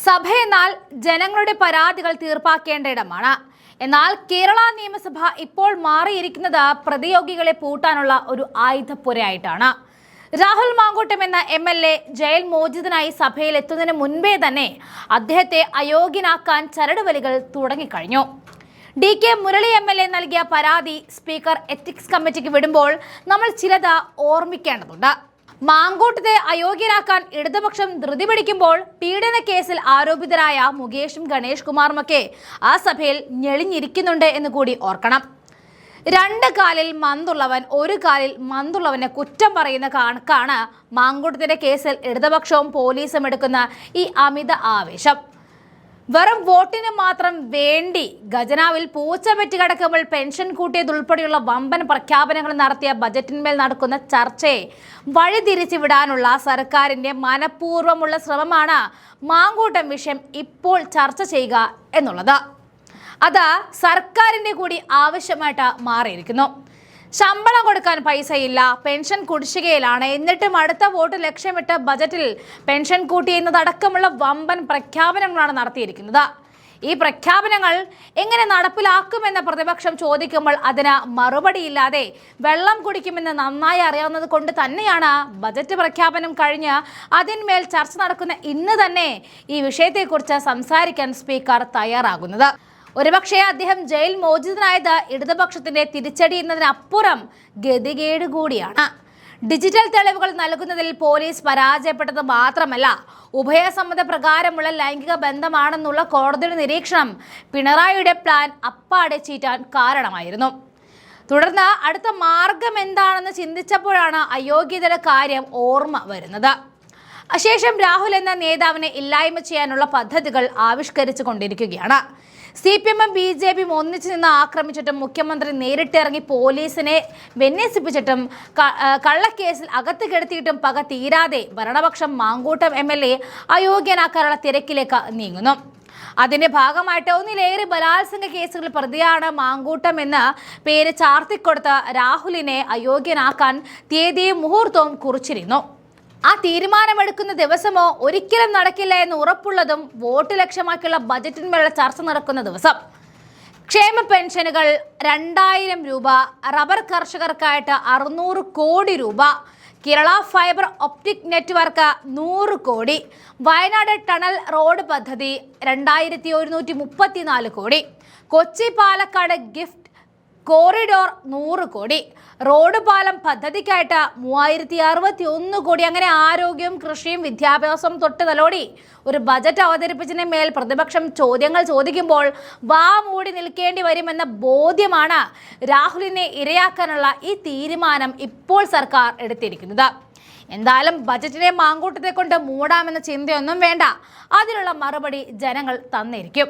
സഭയെന്നാൽ ജനങ്ങളുടെ പരാതികൾ തീർപ്പാക്കേണ്ട ഇടമാണ്. എന്നാൽ കേരള നിയമസഭ ഇപ്പോൾ മാറിയിരിക്കുന്നത് പ്രതിയോഗികളെ പൂട്ടാനുള്ള ഒരു ആയുധപ്പുരയായിട്ടാണ്. രാഹുൽ മാങ്കൂട്ടം എന്ന MLA ജയിൽ മോചിതനായി സഭയിൽ എത്തുന്നതിന് മുൻപേ തന്നെ അദ്ദേഹത്തെ അയോഗ്യനാക്കാൻ ചരടുവലികൾ തുടങ്ങിക്കഴിഞ്ഞു. DK മുരളി MLA നൽകിയ പരാതി സ്പീക്കർ എത്തിക്സ് കമ്മിറ്റിക്ക് വിടുമ്പോൾ നമ്മൾ ചിലത് ഓർമ്മിക്കേണ്ടതുണ്ട്. മാങ്കൂട്ടത്തെ അയോഗ്യനാക്കാൻ ഇടതുപക്ഷം ധൃതി പിടിക്കുമ്പോൾ പീഡന കേസിൽ ആരോപിതരായ മുകേഷും ഗണേഷ് കുമാറുമൊക്കെ ആ സഭയിൽ ഞെളിഞ്ഞിരിക്കുന്നുണ്ട് എന്ന് കൂടി ഓർക്കണം. രണ്ട് കാലിൽ മന്തുള്ളവൻ ഒരു കാലിൽ മന്തുള്ളവനെ കുറ്റം പറയുന്ന കണക്കാണ് മാങ്കൂട്ടത്തിന്റെ കേസിൽ ഇടതുപക്ഷവും പോലീസും എടുക്കുന്ന ഈ അമിത ആവേശം. വെറും വോട്ടിന് മാത്രം വേണ്ടി ഖജനാവിൽ പൂച്ച പെറ്റി കിടക്കുമ്പോൾ പെൻഷൻ കൂട്ടിയതുൾപ്പെടെയുള്ള വമ്പൻ പ്രഖ്യാപനങ്ങൾ നടത്തിയ ബജറ്റിന്മേൽ നടക്കുന്ന ചർച്ചയെ വഴിതിരിച്ചു വിടാനുള്ള സർക്കാരിന്റെ മനഃപൂർവ്വമുള്ള ശ്രമമാണ് മാങ്കൂട്ടം വിഷയം ഇപ്പോൾ ചർച്ച ചെയ്യുക എന്നുള്ളത്. അത് സർക്കാരിന്റെ കൂടി ആവശ്യമായിട്ട് മാറിയിരിക്കുന്നു. ശമ്പളം കൊടുക്കാൻ പൈസയില്ല, പെൻഷൻ കുടിശ്ശികയിലാണ്, എന്നിട്ടും അടുത്ത വോട്ട് ലക്ഷ്യമിട്ട് ബജറ്റിൽ പെൻഷൻ കൂട്ടിയെന്നതടക്കമുള്ള വമ്പൻ പ്രഖ്യാപനങ്ങളാണ് നടത്തിയിരിക്കുന്നത്. ഈ പ്രഖ്യാപനങ്ങൾ എങ്ങനെ നടപ്പിലാക്കുമെന്ന പ്രതിപക്ഷം ചോദിക്കുമ്പോൾ അതിന് മറുപടിയില്ലാതെ വെള്ളം കുടിക്കുമെന്ന് നന്നായി അറിയാവുന്നത് കൊണ്ട് തന്നെയാണ് ബജറ്റ് പ്രഖ്യാപനം കഴിഞ്ഞ് അതിന്മേൽ ചർച്ച നടക്കുന്ന ഇന്ന് തന്നെ ഈ വിഷയത്തെക്കുറിച്ച് സംസാരിക്കാൻ സ്പീക്കർ തയ്യാറാകുന്നത്. ഒരുപക്ഷെ അദ്ദേഹം ജയിൽ മോചിതനായത് ഇടതുപക്ഷത്തിന്റെ തിരിച്ചടി എന്നതിനപ്പുറം ഗതികേട് കൂടിയാണ്. ഡിജിറ്റൽ തെളിവുകൾ നൽകുന്നതിൽ പോലീസ് പരാജയപ്പെട്ടത് മാത്രമല്ല, ഉഭയസമ്മത പ്രകാരമുള്ള ലൈംഗിക ബന്ധമാണെന്നുള്ള കോടതിയുടെ നിരീക്ഷണം പിണറായിയുടെ പ്ലാൻ അപ്പാടെ ചീറ്റാൻ കാരണമായിരുന്നു. തുടർന്ന് അടുത്ത മാർഗം എന്താണെന്ന് ചിന്തിച്ചപ്പോഴാണ് അയോഗ്യതയുടെ കാര്യം ഓർമ്മ വരുന്നത്. അശേഷം രാഹുൽ എന്ന നേതാവിനെ ഇല്ലായ്മ ചെയ്യാനുള്ള പദ്ധതികൾ ആവിഷ്കരിച്ചു കൊണ്ടിരിക്കുകയാണ്. CPM-ഉം BJP-യും ഒന്നിച്ചു നിന്ന് ആക്രമിച്ചിട്ടും മുഖ്യമന്ത്രി നേരിട്ടിറങ്ങി പോലീസിനെ വിന്യസിപ്പിച്ചിട്ടും കള്ളക്കേസിൽ അകത്ത് കെടുത്തിയിട്ടും പക തീരാതെ ഭരണപക്ഷം മാങ്കൂട്ടം MLA അയോഗ്യനാക്കാനുള്ള തിരക്കിലേക്ക് നീങ്ങുന്നു. അതിന്റെ ഭാഗമായിട്ട് ഒന്നിലേറെ ബലാത്സംഗ കേസുകളിൽ പ്രതിയാണ് മാങ്കൂട്ടം എന്ന പേര് ചാർത്തിക്കൊടുത്ത് രാഹുലിനെ അയോഗ്യനാക്കാൻ തീയതിയും മുഹൂർത്തവും കുറിച്ചിരുന്നു. ആ തീരുമാനമെടുക്കുന്ന ദിവസമോ ഒരിക്കലും നടക്കില്ല എന്ന് ഉറപ്പുള്ളതും വോട്ട് ലക്ഷ്യമാക്കിയുള്ള ബജറ്റിന്മേലുള്ള ചർച്ച നടക്കുന്ന ദിവസം. ക്ഷേമ പെൻഷനുകൾ 2000 രൂപ, റബ്ബർ കർഷകർക്കായിട്ട് 600 കോടി രൂപ, കേരള ഫൈബർ ഒപ്റ്റിക് നെറ്റ്വർക്ക് 100 കോടി, വയനാട് ടണൽ റോഡ് പദ്ധതി 2134 കോടി, കൊച്ചി പാലക്കാട് ഗിഫ്റ്റ് കോറിഡോർ 100 കോടി, റോഡ് പാലം പദ്ധതിക്കായിട്ട് 3061 കോടി. അങ്ങനെ ആരോഗ്യവും കൃഷിയും വിദ്യാഭ്യാസവും തൊട്ട് തലോടി ഒരു ബജറ്റ് അവതരിപ്പിച്ചതിന് മേൽ പ്രതിപക്ഷം ചോദ്യങ്ങൾ ചോദിക്കുമ്പോൾ വാ മൂടി നിൽക്കേണ്ടി വരുമെന്ന ബോധ്യമാണ് രാഹുലിനെ ഇരയാക്കാനുള്ള ഈ തീരുമാനം ഇപ്പോൾ സർക്കാർ എടുത്തിരിക്കുന്നത്. എന്തായാലും ബജറ്റിനെ മാങ്കൂട്ടത്തെ കൊണ്ട് മൂടാമെന്ന ചിന്തയൊന്നും വേണ്ട, അതിനുള്ള മറുപടി ജനങ്ങൾ തന്നിരിക്കും.